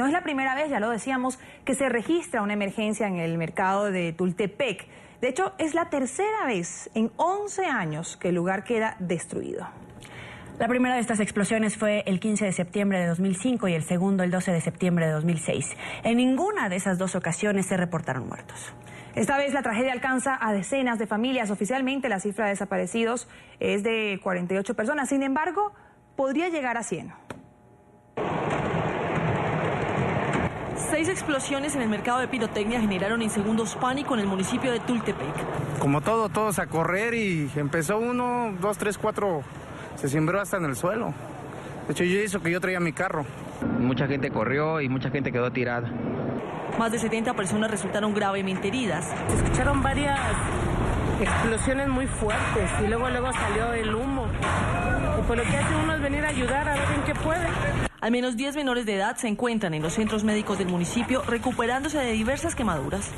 es la primera vez, ya lo decíamos, que se registra una emergencia en el mercado de Tultepec. De hecho, es la tercera vez en 11 años que el lugar queda destruido. La primera de estas explosiones fue el 15 de septiembre de 2005 y el segundo el 12 de septiembre de 2006. En ninguna de esas dos ocasiones se reportaron muertos. Esta vez la tragedia alcanza a decenas de familias. Oficialmente la cifra de desaparecidos es de 48 personas. Sin embargo, podría llegar a 100. 6 explosiones en el mercado de pirotecnia generaron en segundos pánico en el municipio de Tultepec. Como todos a correr y empezó 1, 2, 3, 4, se sembró hasta en el suelo. De hecho, yo traía mi carro. Mucha gente corrió y mucha gente quedó tirada. Más de 70 personas resultaron gravemente heridas. Se escucharon varias explosiones muy fuertes y luego salió el humo. Y pues lo que hace uno es venir a ayudar a ver en qué puede. Al menos 10 menores de edad se encuentran en los centros médicos del municipio recuperándose de diversas quemaduras.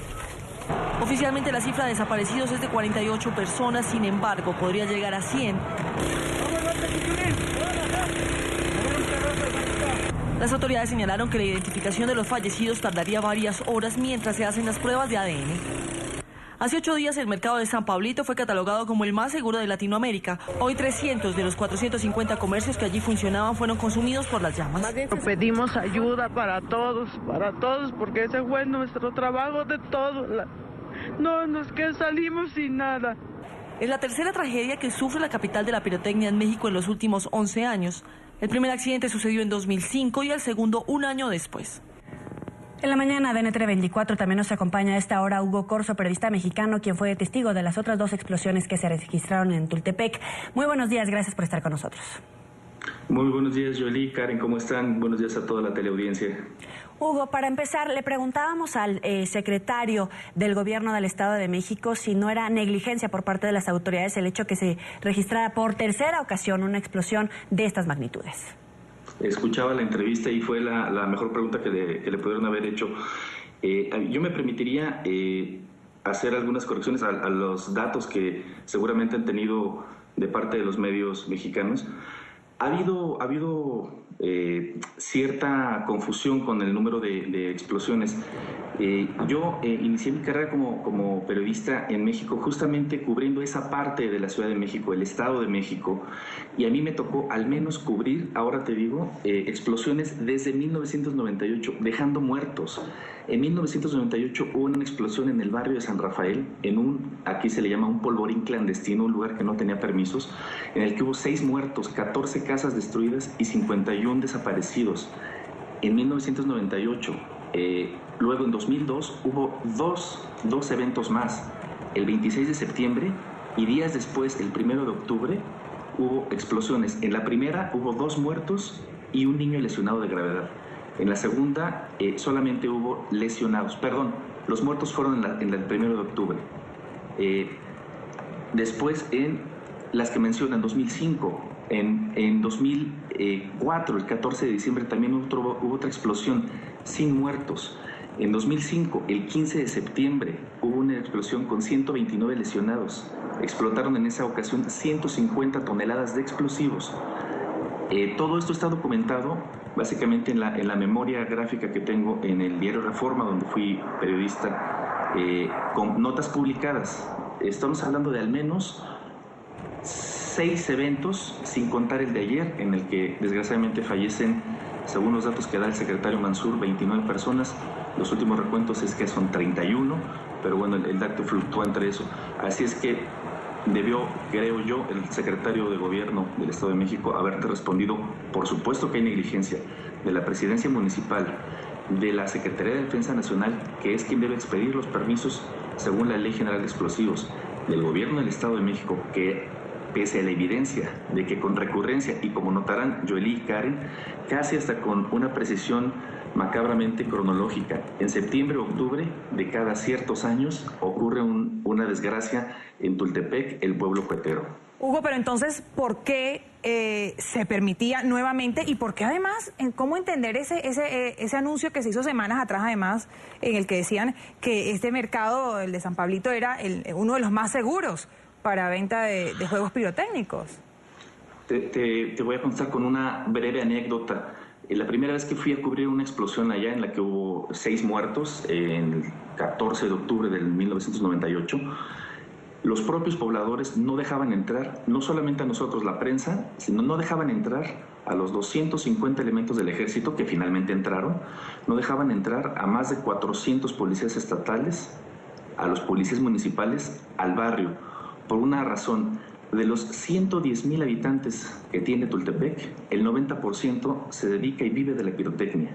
Oficialmente la cifra de desaparecidos es de 48 personas, sin embargo podría llegar a 100. Las autoridades señalaron que la identificación de los fallecidos tardaría varias horas mientras se hacen las pruebas de ADN. Hace 8 días el mercado de San Pablito fue catalogado como el más seguro de Latinoamérica. Hoy 300 de los 450 comercios que allí funcionaban fueron consumidos por las llamas. Pedimos ayuda para todos, porque ese fue nuestro trabajo de todos. No, nos que salimos sin nada. Es la tercera tragedia que sufre la capital de la pirotecnia en México en los últimos 11 años. El primer accidente sucedió en 2005 y el segundo un año después. En la mañana de NTN 24 también nos acompaña a esta hora Hugo Corzo, periodista mexicano, quien fue testigo de las otras 2 explosiones que se registraron en Tultepec. Muy buenos días, gracias por estar con nosotros. Muy buenos días, Joely, Karen, ¿cómo están? Buenos días a toda la teleaudiencia. Hugo, para empezar, le preguntábamos al secretario del Gobierno del Estado de México si no era negligencia por parte de las autoridades el hecho que se registrara por tercera ocasión una explosión de estas magnitudes. Escuchaba la entrevista y fue la mejor pregunta que le pudieron haber hecho. Yo me permitiría hacer algunas correcciones a los datos que seguramente han tenido de parte de los medios mexicanos. Ha habido cierta confusión con el número de explosiones. Yo inicié mi carrera como periodista en México justamente cubriendo esa parte de la Ciudad de México, el Estado de México, y a mí me tocó al menos cubrir, ahora te digo, explosiones desde 1998, dejando muertos. En 1998 hubo una explosión en el barrio de San Rafael, aquí se le llama un polvorín clandestino, un lugar que no tenía permisos, en el que hubo 6 muertos, 14 casas destruidas y 51 desaparecidos. En 1998, luego en 2002 hubo dos eventos más. El 26 de septiembre y días después, el 1 de octubre, hubo explosiones. En la primera hubo 2 muertos y un niño lesionado de gravedad. En la segunda solamente hubo lesionados. Perdón, los muertos fueron en el 1 de octubre. Después en las que mencionan, 2005, en 2004, el 14 de diciembre, también hubo otra explosión sin muertos. En 2005, el 15 de septiembre, hubo una explosión con 129 lesionados. Explotaron en esa ocasión 150 toneladas de explosivos. Todo esto está documentado básicamente en la memoria gráfica que tengo en el diario Reforma, donde fui periodista, con notas publicadas. Estamos hablando de al menos 6 eventos, sin contar el de ayer, en el que desgraciadamente fallecen, según los datos que da el secretario Mansur, 29 personas. Los últimos recuentos es que son 31, pero bueno, el dato fluctúa entre eso. Así es que debió, creo yo, el secretario de Gobierno del Estado de México haberte respondido. Por supuesto que hay negligencia de la Presidencia Municipal, de la Secretaría de Defensa Nacional, que es quien debe expedir los permisos según la Ley General de Explosivos, del Gobierno del Estado de México, que pese a la evidencia de que con recurrencia, y como notarán Joely y Karen, casi hasta con una precisión macabramente cronológica, en septiembre o octubre de cada ciertos años ocurre una desgracia en Tultepec, el pueblo cuetero. Hugo, pero entonces, ¿por qué se permitía nuevamente y por qué además, cómo entender ese anuncio que se hizo semanas atrás además, en el que decían que este mercado, el de San Pablito, era uno de los más seguros para venta de juegos pirotécnicos? Te voy a contar con una breve anécdota. La primera vez que fui a cubrir una explosión allá en la que hubo 6 muertos, el 14 de octubre del 1998, los propios pobladores no dejaban entrar, no solamente a nosotros, la prensa, sino no dejaban entrar a los 250 elementos del ejército que finalmente entraron, no dejaban entrar a más de 400 policías estatales, a los policías municipales, al barrio, por una razón. De los 110,000 habitantes que tiene Tultepec, el 90% se dedica y vive de la pirotecnia.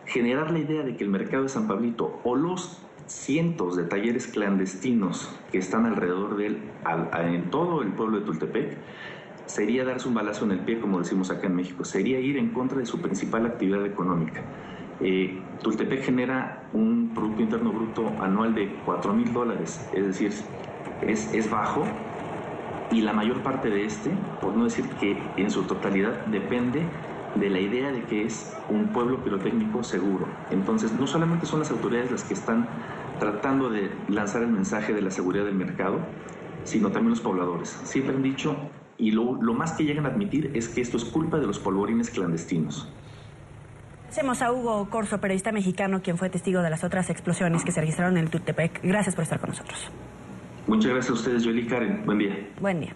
Generar la idea de que el mercado de San Pablito o los cientos de talleres clandestinos que están alrededor de él, en todo el pueblo de Tultepec, sería darse un balazo en el pie, como decimos acá en México, sería ir en contra de su principal actividad económica. Tultepec genera un Producto Interno Bruto anual de $4,000, es decir, es bajo, y la mayor parte de por no decir que en su totalidad, depende de la idea de que es un pueblo pirotécnico seguro. Entonces, no solamente son las autoridades las que están tratando de lanzar el mensaje de la seguridad del mercado, sino también los pobladores. Siempre han dicho, y lo más que llegan a admitir, es que esto es culpa de los polvorines clandestinos. Hacemos a Hugo Corzo, periodista mexicano, quien fue testigo de las otras explosiones que se registraron en el Tultepec. Gracias por estar con nosotros. Muchas gracias a ustedes, Joely, Karen. Buen día. Buen día.